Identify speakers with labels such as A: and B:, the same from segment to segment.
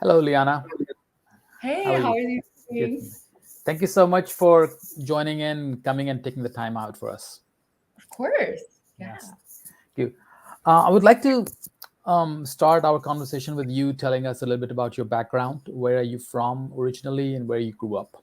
A: Hello, Liana. How
B: Hey,
A: are
B: how
A: you?
B: are you
A: Good.
B: doing?
A: Thank you so much for joining in, coming and taking the time out for us.
B: Of course.
A: Yes.
B: Yeah.
A: Thank you. I would like to start our conversation with you telling us a little bit about your background. Where are you from originally and where you grew up?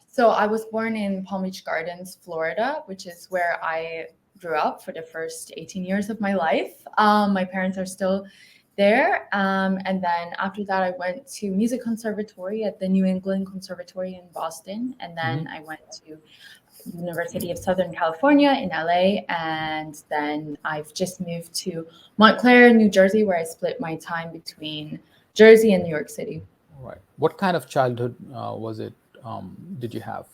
B: So I was born in Palm Beach Gardens, Florida, which is where I grew up for the first 18 years of my life. My parents are still there. And then after that, I went to music conservatory at the New England Conservatory in Boston. And
A: Hmm.
B: then I went to University of Southern California in LA. And then I've just moved to Montclair, New Jersey, where I split my time between Jersey and New York City.
A: All right. What kind of childhood was it? Did you have?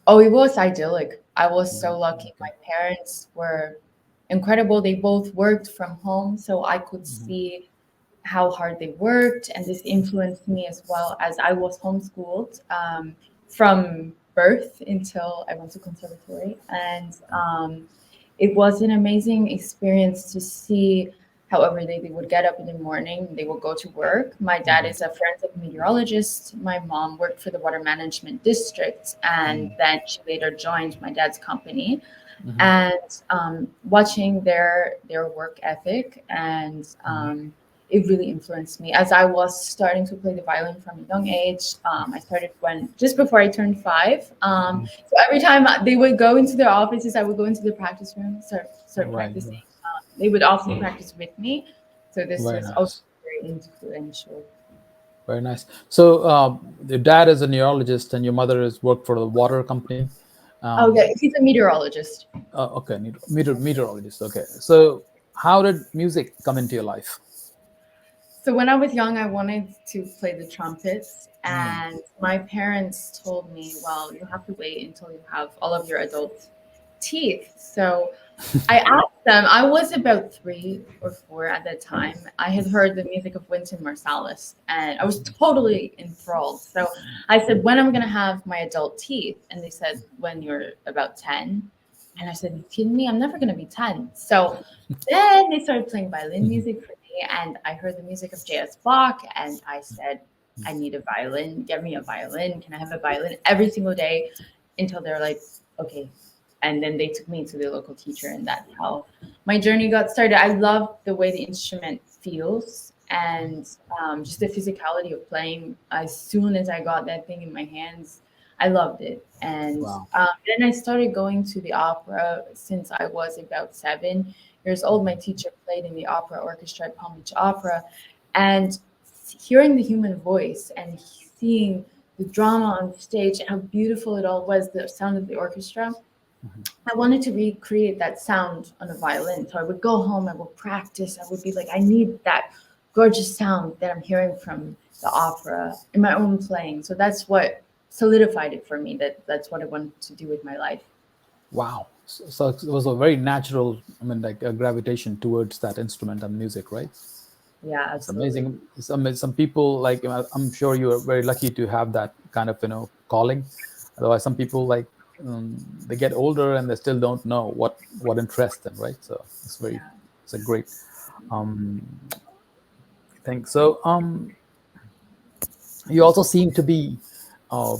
B: Oh, it was idyllic. I was so
A: Mhm.
B: lucky.
A: Okay.
B: My parents were incredible. They both worked from home, so I could
A: Hmm.
B: see how hard they worked, and this influenced me as well as I was homeschooled from birth until I went to conservatory, and it was an amazing experience to see how every day they would get up in the morning, they would go to work. My dad
A: Hmm.
B: is a forensic meteorologist. My mom worked for the water management district, and then she later joined my dad's company.
A: Hmm.
B: And watching their work ethic and it really influenced me as I was starting to play the violin from a young age. I started when just before I turned 5.
A: Hmm.
B: So every time they would go into their offices, I would go into the practice room, start
A: Right.
B: practicing. They would often practice with me, so this
A: Very
B: was also
A: nice.
B: very influential.
A: Very nice. So, your dad is a neurologist, and your mother has worked for the water company.
B: Oh, yeah,
A: Um,
B: he's a meteorologist.
A: okay, meteorologist. Okay. So, how did music come into your life?
B: So when I was young, I wanted to play the trumpets,
A: Mm.
B: and my parents told me, "Well, you have to wait until you have all of your adult teeth." So I asked them. I was about 3 or 4 at that time. I had heard the music of Wynton Marsalis, and I was totally enthralled. So I said, "When am I going to have my adult teeth?" And they said, "When you're about 10." And I said, "You kidding me? I'm never going to be 10." So then they started playing violin music for me, and I heard the music of J.S. Bach, and I said, "I need a violin. Get me a violin. Can I have a violin every single day?" Until they're like, "Okay." And then they took me to the local teacher, and that's how my journey got started. I love the way the instrument feels and just the physicality of playing. As soon as I got that thing in my hands, I loved it. And
A: Wow.
B: then I started going to the opera since I was about 7 years old. My teacher played in the opera orchestra at Palm Beach Opera, and hearing the human voice and seeing the drama on stage, how beautiful it all was, the sound of the orchestra.
A: Mhm.
B: I wanted to recreate that sound on a violin. So I would go home, I would practice. I would be like, I need that gorgeous sound that I'm hearing from the opera in my own playing. So that's what solidified it for me. That's what I wanted to do with my life.
A: Wow. So it was a very natural, I mean, like a gravitation towards that instrument and music, right?
B: Yeah,
A: It's
B: absolutely.
A: amazing. Some people like, I'm sure you are very lucky to have that kind of calling. Otherwise, some people like they get older and they still don't know what interests them, right? So
B: Yeah.
A: it's a great um, thing. So you also seem to be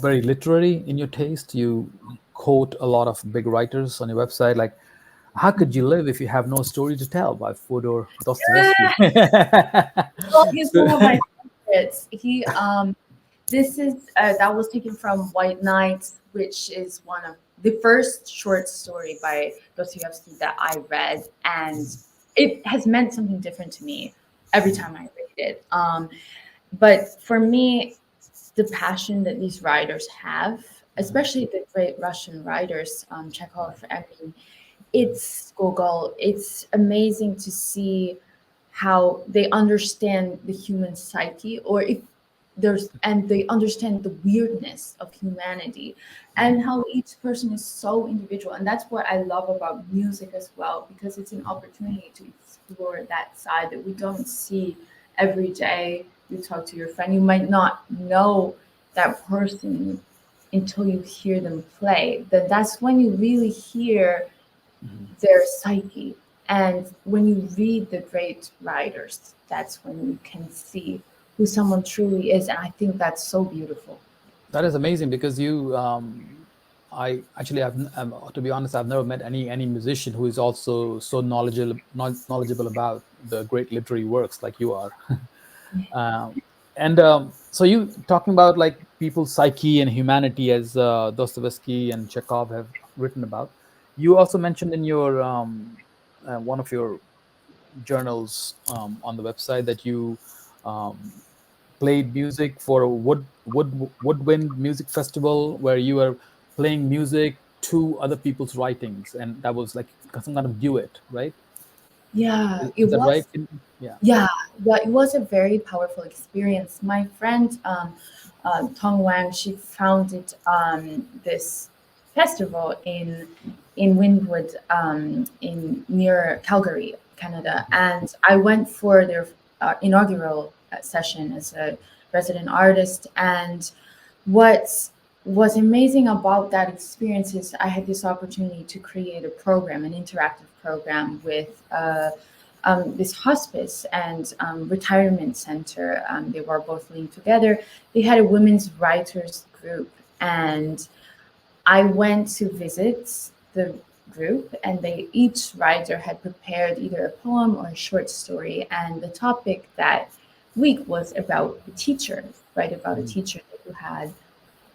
A: very literary in your taste. You quote a lot of big writers on your website, like "How could you live if you have no story to tell" by Fyodor Dostoevsky.
B: Well, he's
A: So-
B: one of my favorites. This is that was taken from White Nights, which is one of the first short story by Dostoevsky that I read, and it has meant something different to me every time I read it. But for me, the passion that these writers have, especially the great Russian writers, Chekhov, I mean, it's Gogol. It's amazing to see how they understand the human psyche, or if there's, and they understand the weirdness of humanity, and how each person is so individual. And that's what I love about music as well, because it's an opportunity to explore that side that we don't see every day. You talk to your friend, you might not know that person until you hear them play. Then that's when you really hear their psyche. And when you read the great writers, that's when you can see who someone truly is. And I think that's so beautiful.
A: That is amazing because you, I actually have, to be honest, I've never met any musician who is also so knowledgeable about the great literary works like you are. um, and so you talking about like people's psyche and humanity as Dostoevsky and Chekhov have written about. You also mentioned in your one of your journals on the website that you um, played music for a woodwind music festival where you were playing music to other people's writings, and that was like some kind of duet, right?
B: Yeah, it
A: Is that right?
B: was.
A: Yeah.
B: Yeah, yeah, it was a very powerful experience. My friend Tong Wang, she founded this festival in Windwood, in near Calgary, Canada, and I went for their inaugural session as a resident artist. And what was amazing about that experience is I had this opportunity to create a program, an interactive program with. This hospice and retirement center. They were both linked together. They had a women's writers group, and I went to visit the group, and they each writer had prepared either a poem or a short story, and the topic that week was about a teacher, right? About a
A: Mm,
B: teacher that you had,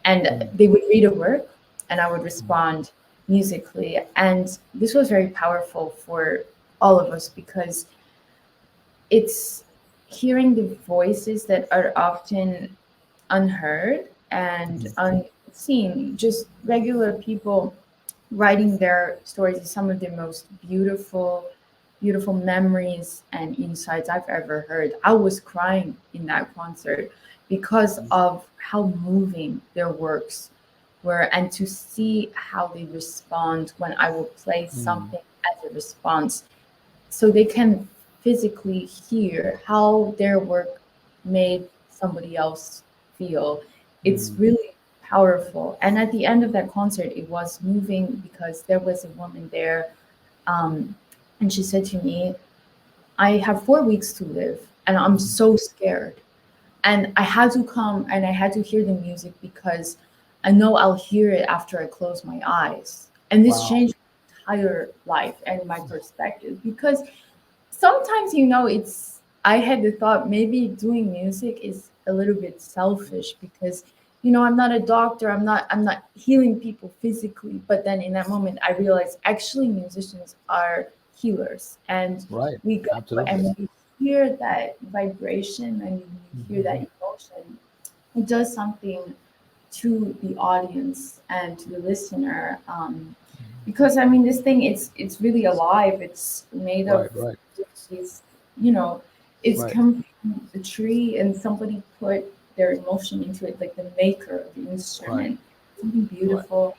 B: and
A: mm,
B: they would read a work, and I would respond musically, and this was very powerful for all of us because it's hearing the voices that are often unheard and
A: mm,
B: unseen. Just regular people writing their stories is some of the most beautiful memories and insights I've ever heard. I was crying in that concert because
A: mm,
B: of how moving their works were, and to see how they respond when I will play
A: mm,
B: something as a response, so they can physically hear how their work made somebody else feel. It's
A: mm.
B: really powerful. And at the end of that concert, it was moving because there was a woman there, um, and she said to me, I have 4 weeks to live, and I'm so scared. And I had to come and I had to hear the music because I know I'll hear it after I close my eyes. And this
A: Wow.
B: changed my entire life and my perspective because sometimes, you know, it's I had the thought maybe doing music is a little bit selfish because, you know, I'm not a doctor, I'm not healing people physically, but then in that moment I realized actually musicians are healers, and
A: Right.
B: we go and
A: Absolutely.
B: when you hear that vibration and you hear that
A: Mhm.
B: emotion, it does something to the audience and to the listener. Because I mean, this thing, it's really alive. It's made of
A: Right. Right.
B: these, you know, it's
A: Right.
B: come from a tree, and somebody put their emotion into it, like the maker of the
A: Right.
B: instrument, something
A: Right.
B: beautiful.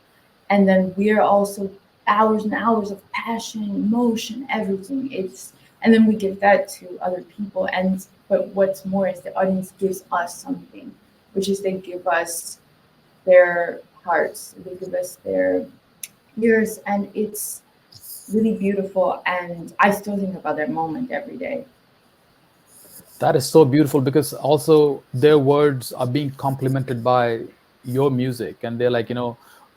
B: And then we're also hours and hours of passion, emotion, everything. It's and then we give that to other people. And but what's more is the audience gives us something, which is they give us their hearts, they give us their ears, and it's really beautiful. And I still think about that moment every day.
A: That is so beautiful because also their words are being complemented by your music, and they're like,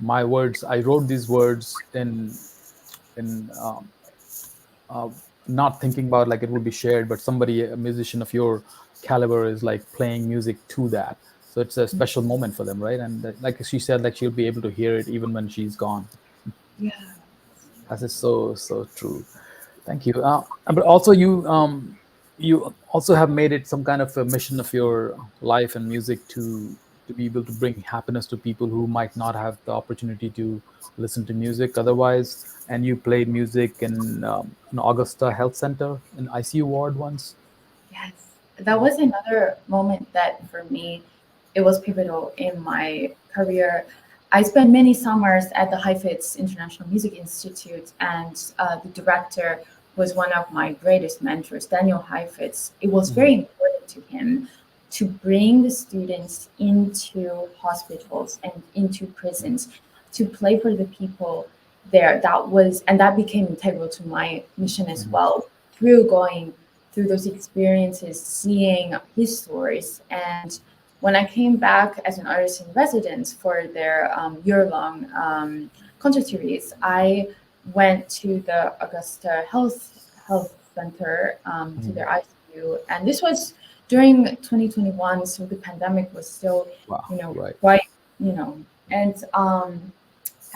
A: my words. I wrote these words in uh, not thinking about like it would be shared, but somebody, a musician of your caliber, is like playing music to that. So it's a special moment for them, right? And like she said, like she'll be able to hear it even when she's gone.
B: Yeah.
A: That is so true. Thank you. But also you also have made it some kind of a mission of your life and music to be able to bring happiness to people who might not have the opportunity to listen to music otherwise. And you played music in Augusta Health Center in ICU ward once.
B: Yes, that was another moment that for me, it was pivotal in my career. I spent many summers at the Heifetz International Music Institute, and the director was one of my greatest mentors, Daniel Heifetz. It was
A: Mhm.
B: very important to him to bring the students into hospitals and into prisons to play for the people there. That was, and that became integral to my mission as
A: Mhm.
B: well through going through those experiences, seeing his stories. And when I came back as an artist in residence for their year-long concert series, I went to the Augusta Health Center, to
A: Mhm.
B: their ICU, and this was during 2021, so the pandemic was still,
A: Wow. Right.
B: quite, and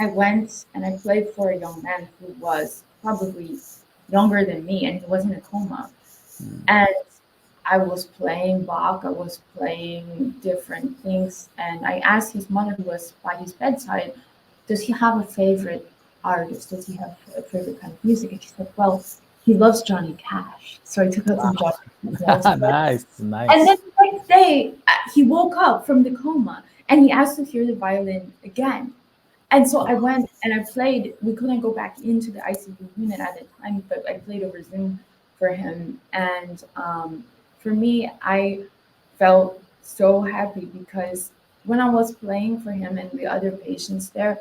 B: I went and I played for a young man who was probably younger than me, and he was in a coma.
A: Mm.
B: And I was playing Bach, I was playing different things, and I asked his mother, who was by his bedside, does he have a favorite artist? Does he have a favorite kind of music? And she said, well, he loves Johnny Cash. So I took out some Johnny Cash notes.
A: Nice.
B: And
A: Nice.
B: then the next day, he woke up from the coma and he asked to hear the violin again. And so I went and I played. We couldn't go back into the ICU unit at the time, but I played over Zoom for him. And for me, I felt so happy because when I was playing for him and the other patients there,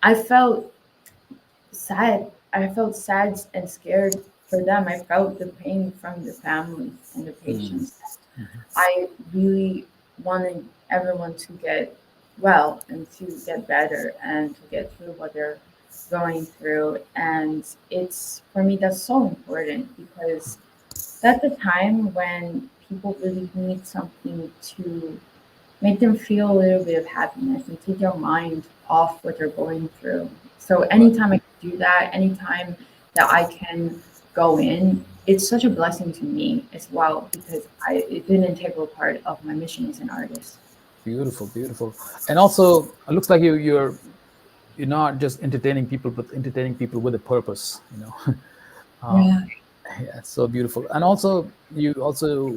B: I felt sad. I felt sad and scared for them. I felt the pain from the families and the
A: Mm.
B: patients. I really wanted everyone to get well and to get better and to get through what they're going through. And it's for me that's so important because that's a time when people really need something to make them feel a little bit of happiness and take your mind off what they're going through. So
A: Right.
B: anytime I can do that, anytime that I can go in, it's such a blessing to me as well because it's an integral part of my mission as an artist.
A: Beautiful. Beautiful. And also, it looks like you're not just entertaining people, but entertaining people with a purpose. Um,
B: Yeah.
A: yeah, it's so beautiful. And also, you also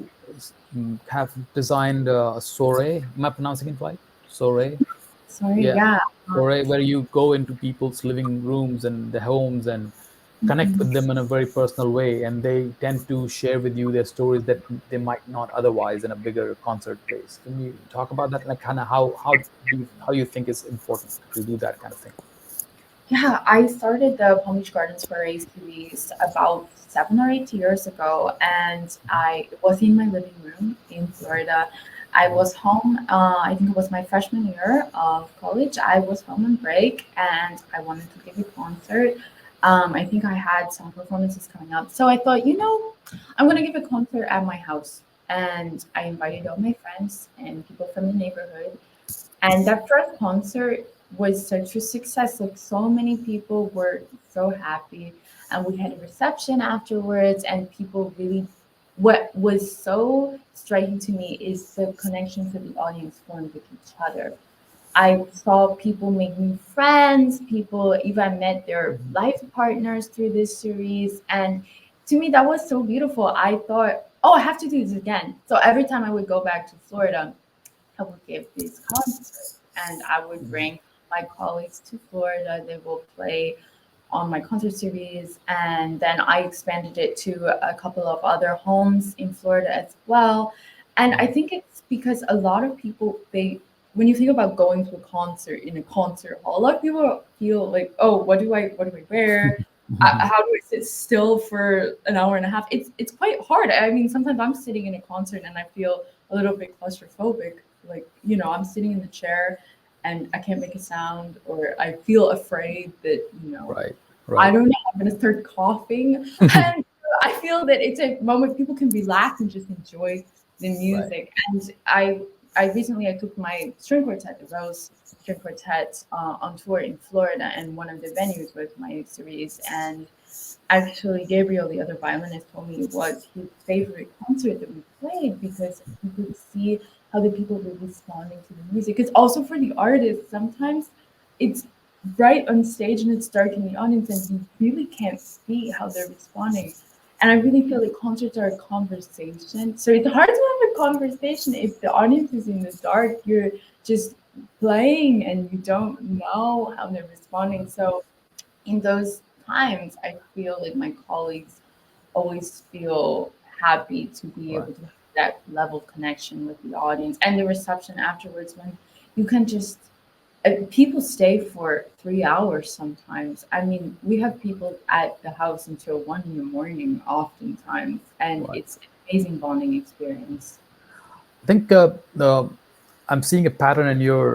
A: have designed a soiree. Am I pronouncing it right? Soiree.
B: Sorry.
A: Yeah,
B: Yeah.
A: soiree where you go into people's living rooms and their homes and connect with them in a very personal way, and they tend to share with you their stories that they might not otherwise in a bigger concert place. Can you talk about that? Like, kind of how you think it's important to do that kind of thing?
B: Yeah, I started the Palm Beach Gardens Foray series about 7 or 8 years ago, and I was in my living room in Florida. I
A: Mhm.
B: was home, I think it was my freshman year of college. I was home on break and I wanted to give a concert. I think I had some performances coming up. So I thought, I'm going to give a concert at my house. And I invited all my friends and people from the neighborhood. And that first concert was such a success. Like so many people were so happy. And we had a reception afterwards, and people really what was so striking to me is the connections that the audience formed with each other. I saw people make new friends, people even met their
A: Mhm.
B: life partners through this series. And to me, that was so beautiful. I thought, oh, I have to do this again. So every time I would go back to Florida, I would give these concerts and I would
A: Mhm.
B: bring my colleagues to Florida. They will play on my concert series. And then I expanded it to a couple of other homes in Florida as well. And I
A: Mhm.
B: think it's because a lot of people, when you think about going to a concert in a concert hall, a lot of people feel like, oh, what do I wear? How do I sit still for an hour and a half? It's quite hard. I mean, sometimes I'm sitting in a concert and I feel a little bit claustrophobic. Like, I'm sitting in the chair and I can't make a sound, or I feel afraid that,
A: Right.
B: I
A: Right.
B: don't know, I'm gonna start coughing. And I feel that it's a moment people can relax and just enjoy the
A: Right.
B: music. And I recently I took my string quartet, the Rose String Quartet, on tour in Florida, and one of the venues was my series. And actually, Gabriel, the other violinist, told me it was his favorite concert that we played because he could see how the people were responding to the music. It's also for the artist. Sometimes it's bright on stage and it's dark in the audience, and you really can't see how they're responding. And I really feel like concerts are a conversation. So it's hard to have a conversation if the audience is in the dark. You're just playing and you don't know how they're responding. So in those times, I feel like my colleagues always feel happy to be
A: Right.
B: able to have that level of connection with the audience and the reception afterwards when you can just people stay for 3 hours sometimes. I mean, we have people at the house until 1 in the morning, oftentimes, and
A: Right.
B: it's an amazing bonding experience.
A: I think I'm seeing a pattern in your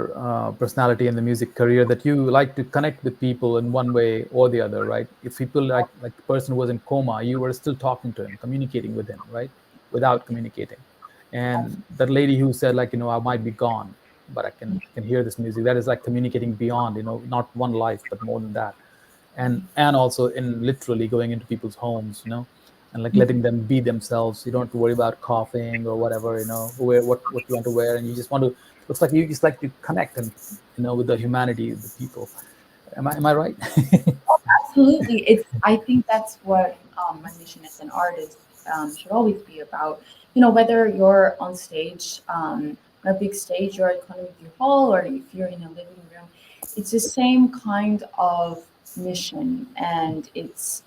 A: personality and the music career that you like to connect with people in one way or the other, right? If people like the person who was in coma, you were still talking to him, communicating with him, right? Without communicating. And that lady who said like, I might be gone, but I can hear this music. That is like communicating beyond, not one life, but more than that. And also in literally going into people's homes, and like letting them be themselves. You don't have to worry about coughing or whatever, wear what you want to wear, and you just want to. Looks like you just like to connect and with the humanity of the people. Am I right?
B: Absolutely. It's I think that's what my mission as an artist should always be about. Whether you're on stage, a big stage, or at Carnegie Hall, or if you're in a living room, it's the same kind of mission, and it's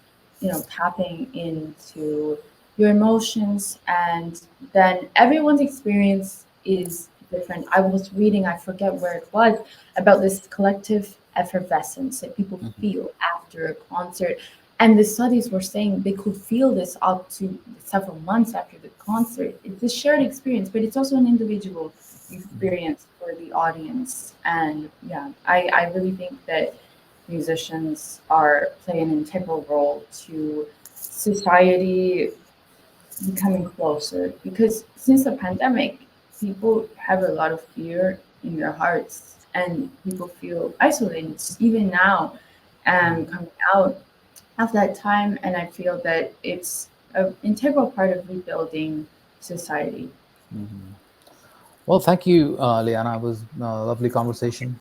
B: tapping into your emotions, and then everyone's experience is different. I was reading, I forget where it was, about this collective effervescence that people
A: Mhm.
B: feel after a concert. And the studies were saying they could feel this up to several months after the concert. It's a shared experience, but it's also an individual experience for the audience. And yeah, I really think that musicians are play an integral role to society becoming closer, because since the pandemic, people have a lot of fear in their hearts and people feel isolated even now and coming out of that time. And I feel that it's an integral part of rebuilding society.
A: Mhm. Well, thank you, Liana. It was a lovely conversation.